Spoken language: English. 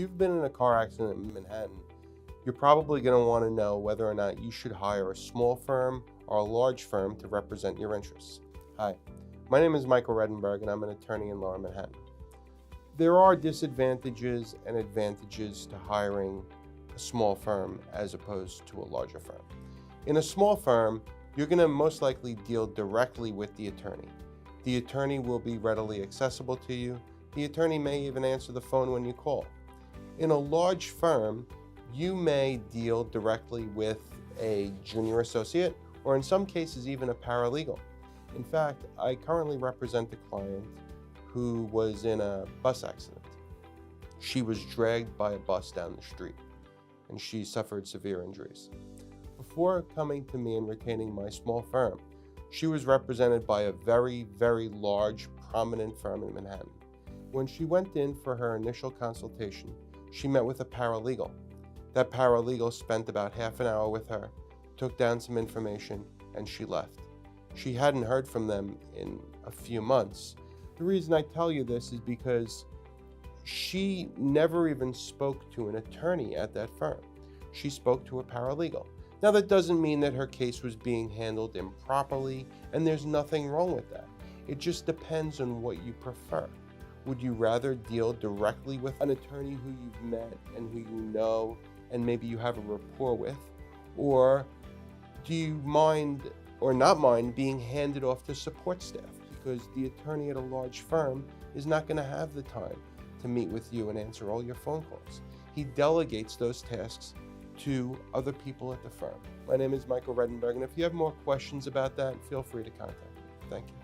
you've been in a car accident in Manhattan, you're probably going to want to know whether or not you should hire a small firm or a large firm to represent your interests. Hi, my name is Michael Redenburg and I'm an attorney in Lower Manhattan. There are disadvantages and advantages to hiring a small firm as opposed to a larger firm. In a small firm, you're going to most likely deal directly with the attorney. The attorney will be readily accessible to you. The attorney may even answer the phone when you call. In a large firm, you may deal directly with a junior associate, or in some cases even a paralegal. In fact, I currently represent a client who was in a bus accident. She was dragged by a bus down the street, and she suffered severe injuries. Before coming to me and retaining my small firm, she was represented by a very, very large, prominent firm in Manhattan. When she went in for her initial consultation, she met with a paralegal. That paralegal spent about half an hour with her, took down some information, and she left. She hadn't heard from them in a few months. The reason I tell you this is because she never even spoke to an attorney at that firm. She spoke to a paralegal. Now, that doesn't mean that her case was being handled improperly, and there's nothing wrong with that. It just depends on what you prefer. Would you rather deal directly with an attorney who you've met and who you know and maybe you have a rapport with? Or do you mind or not mind being handed off to support staff? Because the attorney at a large firm is not going to have the time to meet with you and answer all your phone calls. He delegates those tasks to other people at the firm. My name is Michael Redenburg, and if you have more questions about that, feel free to contact me. Thank you.